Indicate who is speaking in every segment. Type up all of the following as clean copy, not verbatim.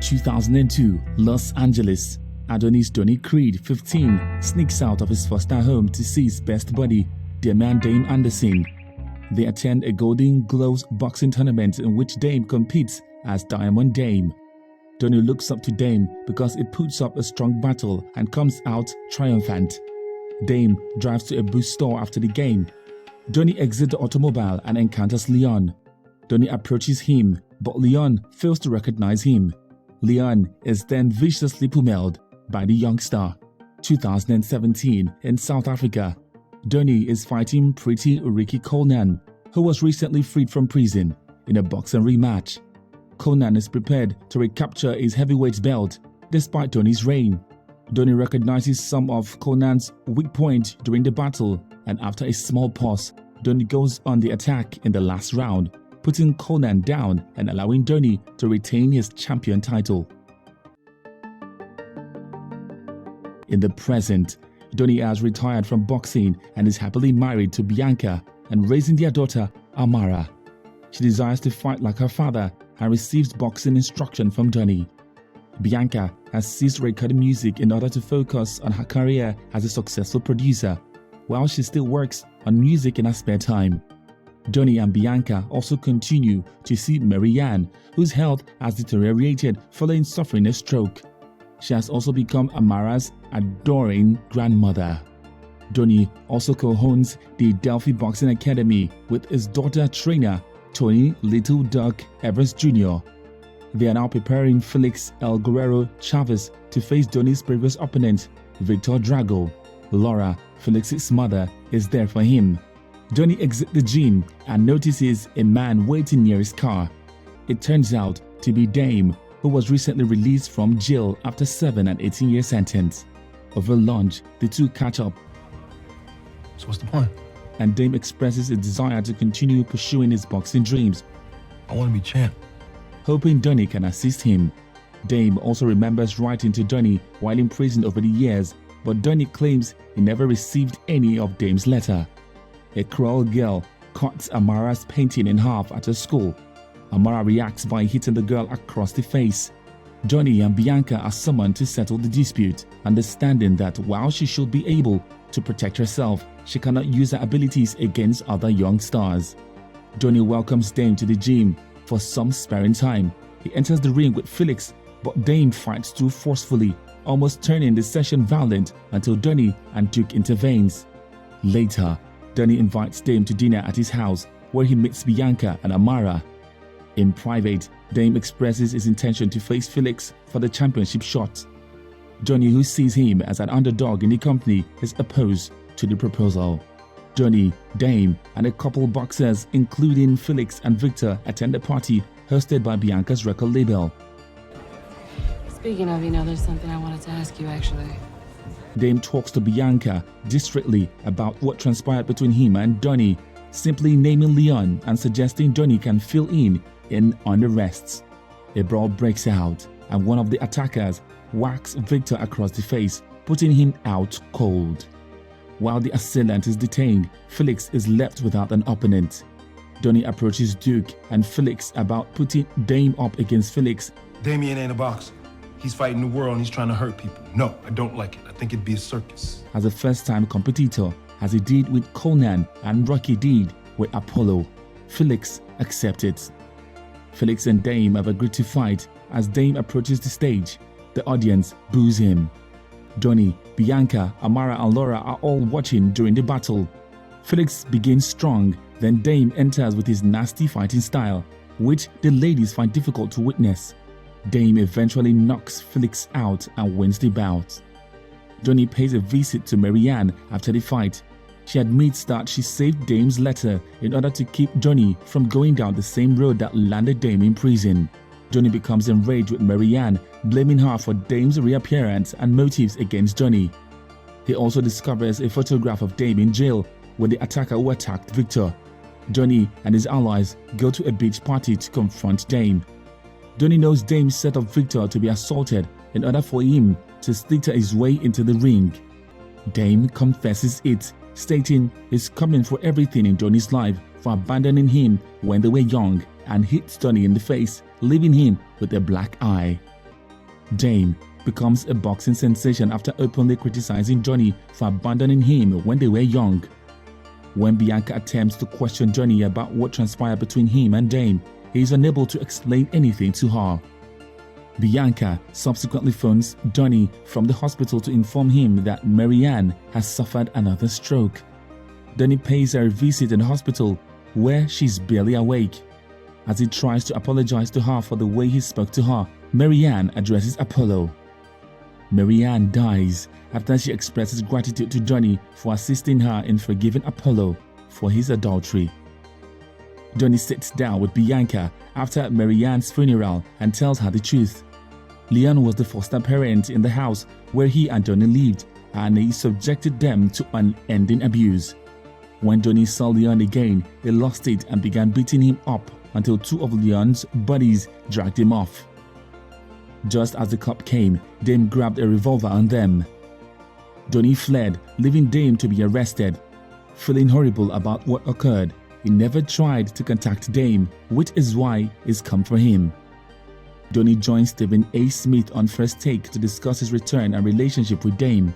Speaker 1: 2002, Los Angeles. Adonis Donny Creed, 15, sneaks out of his foster home to see his best buddy, Damian Dame Anderson. They attend a Golden Gloves boxing tournament in which Dame competes as Diamond Dame. Donny looks up to Dame because it puts up a strong battle and comes out triumphant. Dame drives to a boot store after the game. Donny exits the automobile and encounters Leon. Donny approaches him, but Leon fails to recognize him. Leon is then viciously pummeled by the youngster. 2017, in South Africa, Donny is fighting Pretty Ricky Coleman, who was recently freed from prison, in a boxing rematch. Coleman is prepared to recapture his heavyweight belt despite Donny's reign. Donny recognizes some of Coleman's weak points during the battle, and after a small pause, Donny goes on the attack in the last round, putting Coleman down and allowing Donny to retain his champion title. In the present, Donny has retired from boxing and is happily married to Bianca and raising their daughter, Amara. She desires to fight like her father and receives boxing instruction from Donny. Bianca has ceased recording music in order to focus on her career as a successful producer, while she still works on music in her spare time. Donny and Bianca also continue to see Marianne, whose health has deteriorated following suffering a stroke. She has also become Amara's adoring grandmother. Donny also co-owns the Delphi Boxing Academy with his daughter trainer, Tony Little Duck Evers Jr. They are now preparing Felix El Guerrero Chavez to face Donny's previous opponent, Victor Drago. Laura, Felix's mother, is there for him. Donny exits the gym and notices a man waiting near his car. It turns out to be Dame, who was recently released from jail after 7 and 18-year sentence. Over lunch, the two catch up.
Speaker 2: So what's the point?
Speaker 1: And Dame expresses a desire to continue pursuing his boxing dreams.
Speaker 2: I want to be champ.
Speaker 1: Hoping Donny can assist him. Dame also remembers writing to Donny while in prison over the years, but Donny claims he never received any of Dame's letter. A cruel girl cuts Amara's painting in half at her school. Amara reacts by hitting the girl across the face. Donny and Bianca are summoned to settle the dispute, understanding that while she should be able to protect herself, she cannot use her abilities against other young stars. Donny welcomes Dame to the gym for some sparring time. He enters the ring with Felix, but Dame fights too forcefully, almost turning the session violent until Donny and Duke intervenes. Later, Donny invites Dame to dinner at his house, where he meets Bianca and Amara. In private, Dame expresses his intention to face Felix for the championship shot. Donny, who sees him as an underdog in the company, is opposed to the proposal. Donny, Dame, and a couple boxers, including Felix and Victor, attend a party hosted by Bianca's record label.
Speaker 3: Speaking of, there's something I wanted to ask you, actually.
Speaker 1: Dame talks to Bianca discreetly about what transpired between him and Donny, simply naming Leon and suggesting Donny can fill in on the rests. A brawl breaks out, and one of the attackers whacks Victor across the face, putting him out cold. While the assailant is detained, Felix is left without an opponent. Donny approaches Duke and Felix about putting Dame up against Felix.
Speaker 2: Damian ain't a boxer. He's fighting the world and he's trying to hurt people. No, I don't like it. I think it'd be a circus.
Speaker 1: As a first-time competitor, as he did with Conan and Rocky did with Apollo, Felix accepted. Felix and Dame have agreed to fight. As Dame approaches the stage, the audience boos him. Donny, Bianca, Amara and Laura are all watching during the battle. Felix begins strong, then Dame enters with his nasty fighting style, which the ladies find difficult to witness. Dame eventually knocks Felix out and wins the bout. Donny pays a visit to Marianne after the fight. She admits that she saved Dame's letter in order to keep Donny from going down the same road that landed Dame in prison. Donny becomes enraged with Marianne, blaming her for Dame's reappearance and motives against Donny. He also discovers a photograph of Dame in jail with the attacker who attacked Victor. Donny and his allies go to a beach party to confront Dame. Donny knows Dame set up Victor to be assaulted in order for him to slither his way into the ring. Dame confesses it, stating he's coming for everything in Donny's life for abandoning him when they were young, and hits Donny in the face, leaving him with a black eye. Dame becomes a boxing sensation after openly criticizing Johnny for abandoning him when they were young. When Bianca attempts to question Johnny about what transpired between him and Dame, he is unable to explain anything to her. Bianca subsequently phones Johnny from the hospital to inform him that Marianne has suffered another stroke. Johnny pays her a visit in the hospital, where she's barely awake. As he tries to apologize to her for the way he spoke to her, Marianne addresses Apollo. Marianne dies after she expresses gratitude to Johnny for assisting her in forgiving Apollo for his adultery. Johnny sits down with Bianca after Marianne's funeral and tells her the truth. Leon was the foster parent in the house where he and Johnny lived, and he subjected them to unending abuse. When Johnny saw Leon again, he lost it and began beating him up until two of Leon's buddies dragged him off. Just as the cop came, Dame grabbed a revolver on them. Johnny fled, leaving Dame to be arrested. Feeling horrible about what occurred, he never tried to contact Dame, which is why he's come for him. Johnny joins Stephen A. Smith on First Take to discuss his return and relationship with Dame.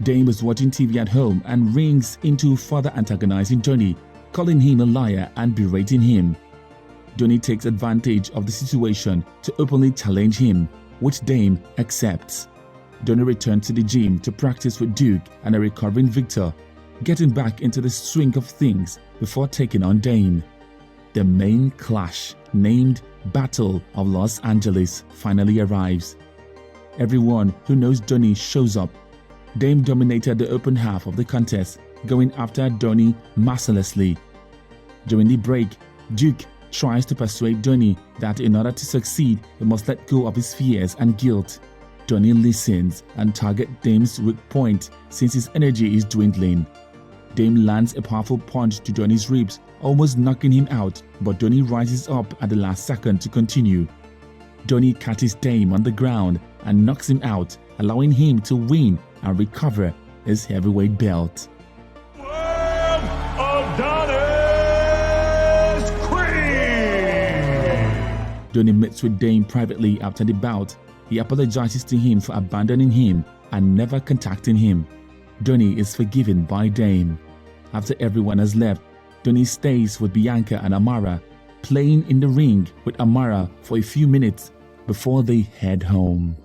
Speaker 1: Dame was watching TV at home and rings into further antagonizing Johnny, calling him a liar and berating him. Johnny takes advantage of the situation to openly challenge him, which Dame accepts. Johnny returns to the gym to practice with Duke and a recovering Victor, getting back into the swing of things before taking on Dame. The main clash, named Battle of Los Angeles, finally arrives. Everyone who knows Johnny shows up. Dame dominated the open half of the contest, going after Johnny mercilessly. During the break, Duke tries to persuade Johnny that in order to succeed, he must let go of his fears and guilt. Johnny listens and targets Dame's weak point since his energy is dwindling. Dame lands a powerful punch to Johnny's ribs, almost knocking him out, but Johnny rises up at the last second to continue. Johnny catches Dame on the ground and knocks him out, allowing him to win and recover his heavyweight belt.
Speaker 4: Adonis Queen!
Speaker 1: Johnny meets with Dame privately after the bout. He apologizes to him for abandoning him and never contacting him. Johnny is forgiven by Dame. After everyone has left, Johnny stays with Bianca and Amara, playing in the ring with Amara for a few minutes before they head home.